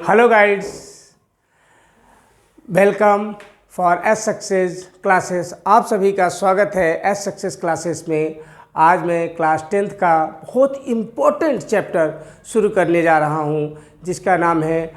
Hello guides, welcome for S success classes. आप सभी का स्वागत है एस सक्सेस क्लासेस में। आज मैं क्लास 10th का बहुत इम्पोर्टेंट चैप्टर शुरू करने जा रहा हूं, जिसका नाम है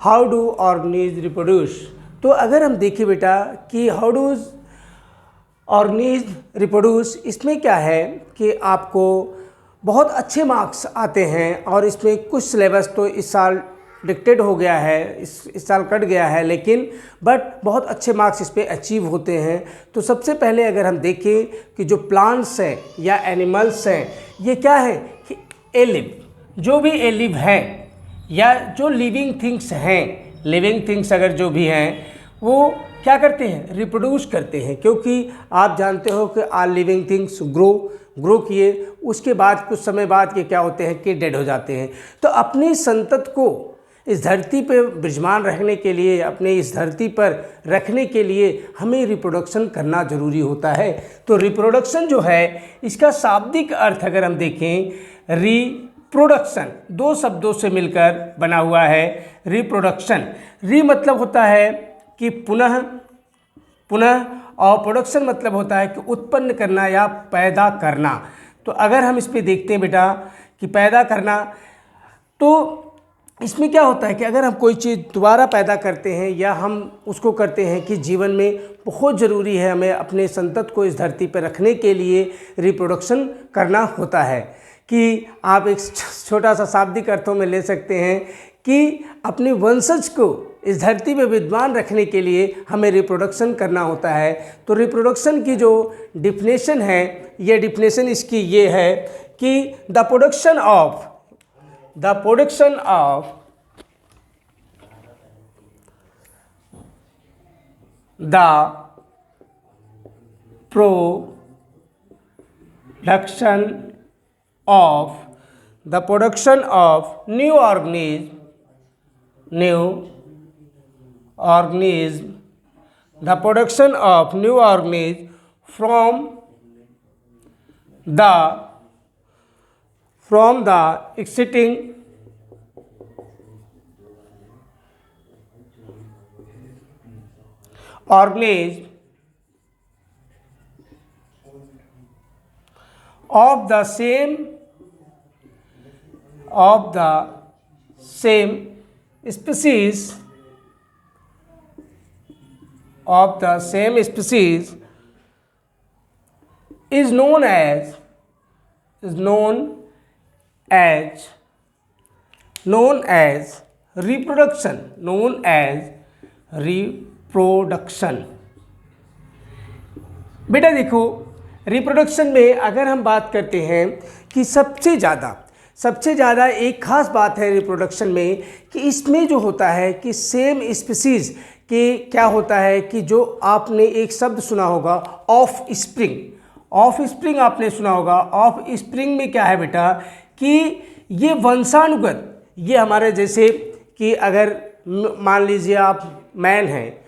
हाउ डू ऑर्गेनिज रिप्रोड्यूस। तो अगर हम देखें बेटा कि हाउ डू ऑर्गेनिज रिप्रोड्यूस, इसमें क्या है कि आपको बहुत अच्छे मार्क्स आते हैं और इसमें कुछ सिलेबस तो इस साल डिक्टेड हो गया है, इस साल कट गया है, लेकिन बहुत अच्छे मार्क्स इस पे अचीव होते हैं। तो सबसे पहले अगर हम देखें कि जो प्लांट्स हैं या एनिमल्स हैं, ये क्या है कि एलिव, जो भी एलिव है या जो लिविंग थिंग्स हैं, लिविंग थिंग्स अगर जो भी हैं वो क्या करते हैं, रिप्रोड्यूस करते हैं। क्योंकि आप जानते हो कि आल लिविंग थिंग्स ग्रो किए, उसके बाद कुछ समय बाद ये क्या होते हैं कि डेड हो जाते हैं। तो अपनी संतत को इस धरती पर विराजमान रखने के लिए, अपने इस धरती पर रखने के लिए हमें रिप्रोडक्शन करना ज़रूरी होता है। तो रिप्रोडक्शन जो है, इसका शाब्दिक अर्थ अगर हम देखें, रिप्रोडक्शन दो शब्दों से मिलकर बना हुआ है। रिप्रोडक्शन, री मतलब होता है कि पुनः, और प्रोडक्शन मतलब होता है कि उत्पन्न करना या पैदा करना। तो अगर हम इस पे देखते हैं बेटा कि पैदा करना, तो इसमें क्या होता है कि अगर हम कोई चीज़ दोबारा पैदा करते हैं या हम उसको करते हैं कि जीवन में बहुत ज़रूरी है, हमें अपने संतत को इस धरती पर रखने के लिए रिप्रोडक्शन करना होता है। कि आप एक छोटा सा शाब्दिक अर्थों में ले सकते हैं कि अपने वंशज को इस धरती में विद्यमान रखने के लिए हमें रिप्रोडक्शन करना होता है। तो रिप्रोडक्शन की जो डिफिनेशन है, ये डिफिनेशन इसकी ये है कि the production of production of new organism, the production of new organism from the existing organism of the same species is known as reproduction. बेटा देखो, रिप्रोडक्शन में अगर हम बात करते हैं कि सबसे ज़्यादा एक खास बात है रिप्रोडक्शन में कि इसमें जो होता है कि सेम स्पीसीज़ के क्या होता है कि जो आपने एक शब्द सुना होगा, ऑफ स्प्रिंग आपने सुना होगा। ऑफ स्प्रिंग में क्या है बेटा कि ये वंशानुगत, ये हमारे जैसे कि अगर मान लीजिए आप मैन हैं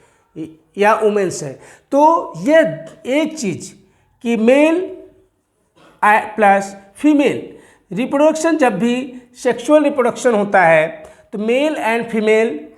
या वुमेन्स है, तो ये एक चीज़ कि मेल प्लस फीमेल रिप्रोडक्शन, जब भी सेक्सुअल रिप्रोडक्शन होता है तो मेल एंड फीमेल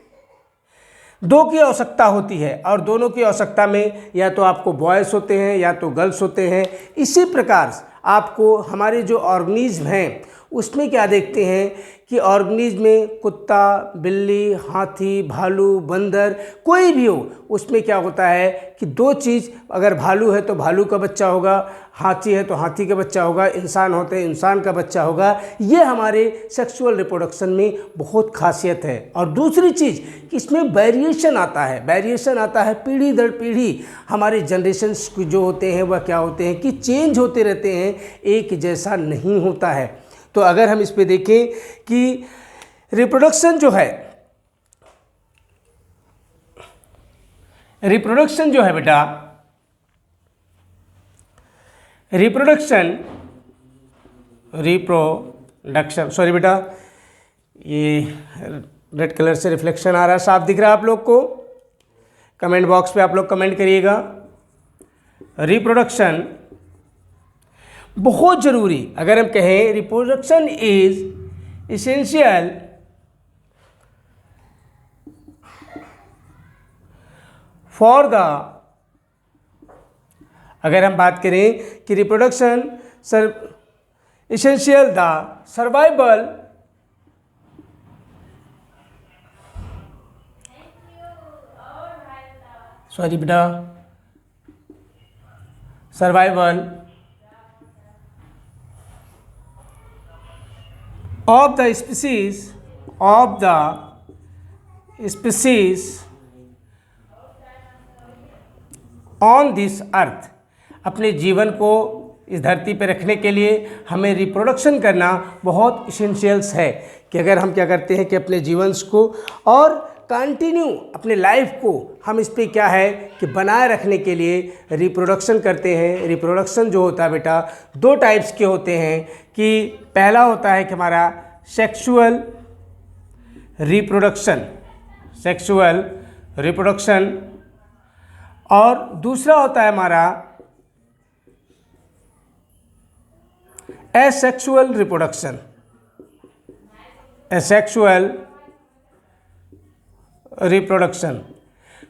दो की आवश्यकता होती है, और दोनों की आवश्यकता में या तो आपको बॉयज़ होते हैं या तो गर्ल्स होते हैं। इसी प्रकार आपको हमारे जो ऑर्गेनिज्म हैं उसमें क्या देखते हैं कि ऑर्गेनिज्म में कुत्ता, बिल्ली, हाथी, भालू, बंदर, कोई भी हो, उसमें क्या होता है कि दो चीज़, अगर भालू है तो भालू का बच्चा होगा, हाथी है तो हाथी का बच्चा होगा, इंसान होते हैं इंसान का बच्चा होगा। ये हमारे सेक्सुअल रिप्रोडक्शन में बहुत खासियत है। और दूसरी चीज़ कि इसमें वेरिएशन आता है पीढ़ी दर पीढ़ी। हमारे जनरेशन्स जो होते हैं वह क्या होते हैं कि चेंज होते रहते हैं, एक जैसा नहीं होता है। तो अगर हम इस पे देखें कि रिप्रोडक्शन जो है बेटा, रिप्रोडक्शन सॉरी बेटा, ये रेड कलर से रिफ्लेक्शन आ रहा है, साफ दिख रहा है आप लोग को? कमेंट बॉक्स पे आप लोग कमेंट करिएगा। रिप्रोडक्शन बहुत ज़रूरी, अगर हम कहें reproduction is essential for the, अगर हम बात करें कि reproduction essential the survival sorry बेटा survival of the species on this earth. अपने जीवन को इस धरती पर रखने के लिए हमें रिप्रोडक्शन करना बहुत इसेंशियल्स है कि अगर हम क्या करते हैं कि अपने जीवन को और कंटिन्यू अपने लाइफ को हम इस पे क्या है कि बनाए रखने के लिए रिप्रोडक्शन करते हैं। रिप्रोडक्शन जो होता है बेटा दो टाइप्स के होते हैं कि पहला होता है कि हमारा सेक्सुअल रिप्रोडक्शन और दूसरा होता है हमारा एसेक्सुअल रिप्रोडक्शन।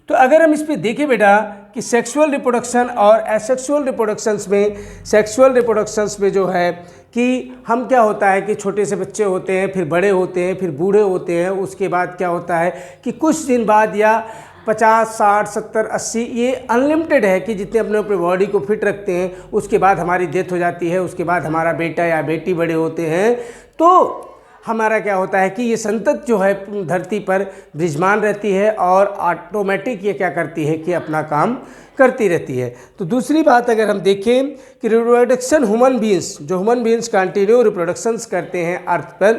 तो अगर हम इस पे देखें बेटा कि सेक्सुअल रिप्रोडक्शन और एसेक्सुअल रिप्रोडक्शंस में जो है कि हम क्या होता है कि छोटे से बच्चे होते हैं, फिर बड़े होते हैं, फिर बूढ़े होते हैं, उसके बाद क्या होता है कि कुछ दिन बाद या 50, 60, 70, 80 ये अनलिमिटेड है कि जितने अपने अपने बॉडी को फिट रखते हैं, उसके बाद हमारी डेथ हो जाती है, उसके बाद हमारा बेटा या बेटी बड़े होते हैं, तो हमारा क्या होता है कि ये संतत जो है धरती पर विराजमान रहती है और ऑटोमेटिक ये क्या करती है कि अपना काम करती रहती है। तो दूसरी बात अगर हम देखें कि reproduction human beings continue reproductions करते हैं अर्थ पर,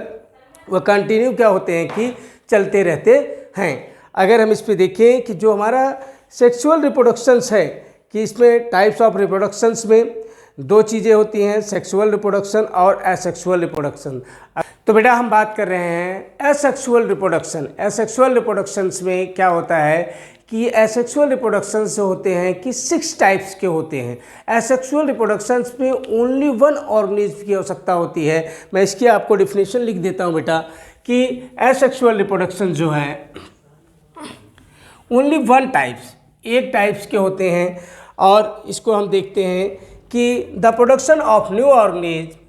वह कंटिन्यू क्या होते हैं कि चलते रहते हैं। अगर हम इस पे देखें कि जो हमारा सेक्सुअल रिप्रोडक्शंस है कि इसमें टाइप्स ऑफ रिप्रोडक्शंस में दो चीज़ें होती हैं, सेक्सुअल रिप्रोडक्शन और एसेक्सुअल रिप्रोडक्शन। तो बेटा हम बात कर रहे हैं एसेक्सुअल रिप्रोडक्शंस में क्या होता है कि एसेक्सुअल रिप्रोडक्शंस जो होते हैं कि 6 टाइप्स के होते हैं। एसेक्सुअल रिप्रोडक्शंस में ओनली 1 ऑर्गेनिज्म की आवश्यकता होती है। मैं इसकी आपको डिफिनेशन लिख देता हूँ बेटा कि एसेक्सुअल रिप्रोडक्शन जो है ओनली 1 एक टाइप्स के होते हैं और इसको हम देखते हैं कि the production of new organism,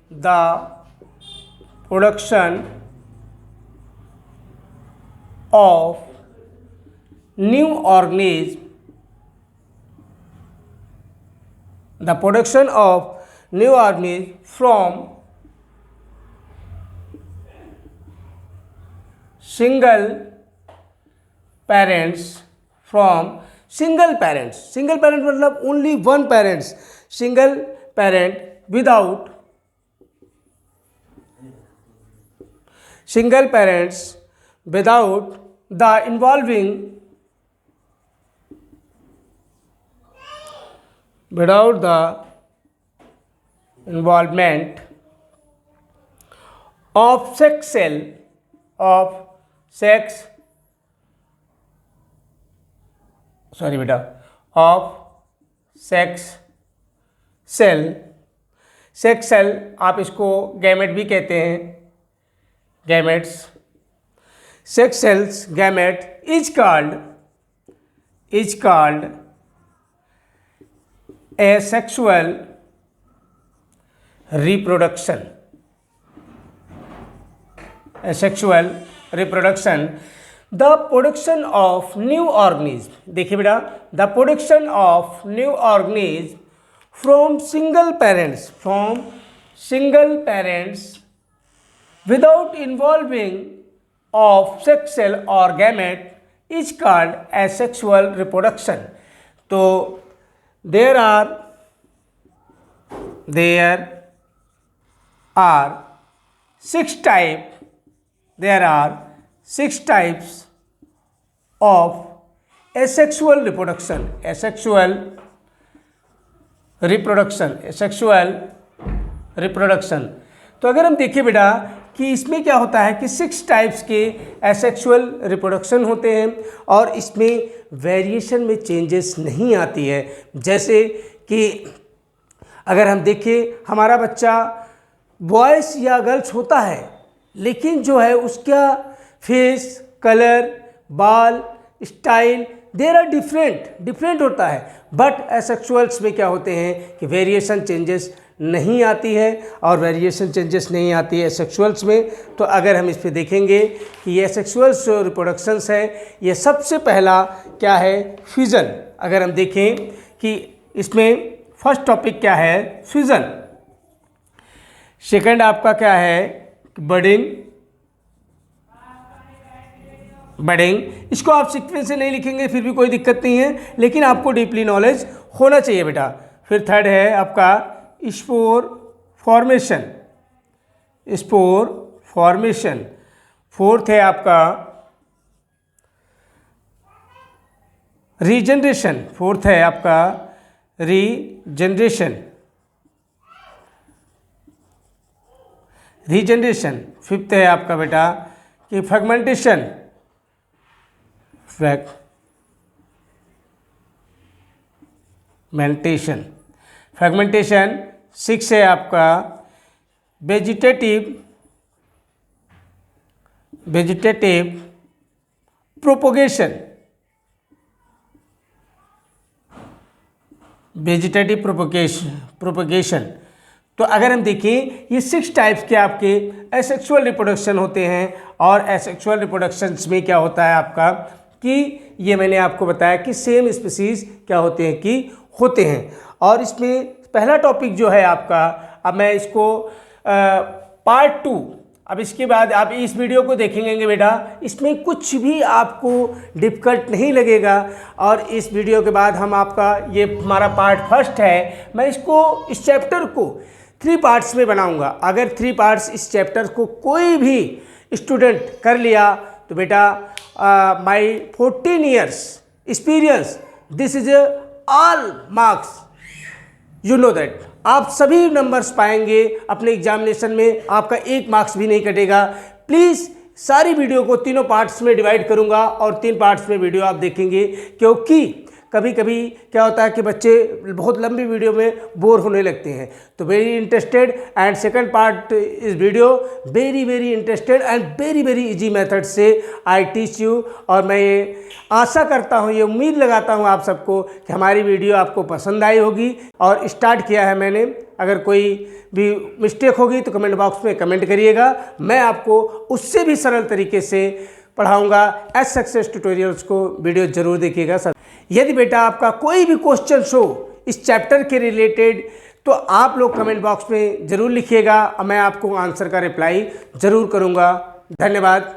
from single parents मतलब only 1 parents, single parent without the involvement of sex cell, आप इसको गैमेट भी कहते हैं, gametes. Sex cells gamete is called asexual reproduction। The production of new organism, देखिए बेटा the production of new organism from single parents without involving of sex cell or gamete is called asexual reproduction। तो there are 6 types of asexual reproduction। तो अगर हम देखें बेटा कि इसमें क्या होता है कि 6 टाइप्स के एसेक्सुअल रिप्रोडक्शन होते हैं और इसमें वेरिएशन में चेंजेस नहीं आती है। जैसे कि अगर हम देखें हमारा बच्चा बॉयस या गर्ल्स होता है, लेकिन जो है उसका फेस, कलर, बाल, स्टाइल देर आर डिफरेंट होता है, बट एसेक्सुअल्स में क्या होते हैं कि वेरिएशन चेंजेस नहीं आती है, और वेरिएशन चेंजेस नहीं आती है एसेक्सुअल्स में। तो अगर हम इस पे देखेंगे कि ये एसेक्सुअल्स जो रिप्रोडक्शंस है, ये सबसे पहला क्या है, फ्यूजन। अगर हम देखें कि इसमें फर्स्ट टॉपिक क्या है, फ्यूजन। सेकंड आपका क्या है, बडिंग। इसको आप सीक्वेंस से नहीं लिखेंगे फिर भी कोई दिक्कत नहीं है, लेकिन आपको डीपली नॉलेज होना चाहिए बेटा। फिर थर्ड है आपका स्पोर फॉर्मेशन। फोर्थ है आपका रीजनरेशन। फिफ्थ है आपका बेटा कि फ्रेगमेंटेशन। सिक्स है आपका वेजिटेटिव प्रोपोगेशन। तो अगर हम देखें ये 6 टाइप्स के आपके एसेक्सुअल रिप्रोडक्शन होते हैं, और एसेक्सुअल रिप्रोडक्शंस में क्या होता है आपका कि ये मैंने आपको बताया कि सेम स्पीसीज क्या होते हैं कि होते हैं। और इसमें पहला टॉपिक जो है आपका, अब मैं इसको पार्ट 2, अब इसके बाद आप इस वीडियो को देखेंगे बेटा, इसमें कुछ भी आपको डिफ़िकल्ट नहीं लगेगा। और इस वीडियो के बाद हम आपका ये हमारा पार्ट फर्स्ट है, मैं इस चैप्टर को 3 पार्ट्स में बनाऊंगा। अगर 3 पार्ट्स इस चैप्टर को कोई भी स्टूडेंट कर लिया तो बेटा माई 14 years experience, this is all marks, you know that. आप सभी नंबर्स पाएंगे अपने एग्जामिनेशन में, आपका 1 मार्क्स भी नहीं कटेगा। प्लीज़ सारी वीडियो को 3 पार्ट्स में डिवाइड करूंगा, और 3 पार्ट्स में वीडियो आप देखेंगे, क्योंकि कभी कभी क्या होता है कि बच्चे बहुत लंबी वीडियो में बोर होने लगते हैं। तो very interested, and second part इस video very interested and very easy method से आई टीच यू। और मैं ये आशा करता हूँ, ये उम्मीद लगाता हूँ आप सबको कि हमारी वीडियो आपको पसंद आई होगी। और स्टार्ट किया है मैंने, अगर कोई भी मिस्टेक होगी तो कमेंट बॉक्स में कमेंट करिएगा, मैं आपको उससे भी सरल तरीके से पढ़ाऊंगा। एस सक्सेस ट्यूटोरियल्स को वीडियो जरूर देखिएगा सर। यदि बेटा आपका कोई भी क्वेश्चन हो इस चैप्टर के रिलेटेड, तो आप लोग कमेंट बॉक्स में ज़रूर लिखिएगा, मैं आपको आंसर का रिप्लाई ज़रूर करूँगा। धन्यवाद।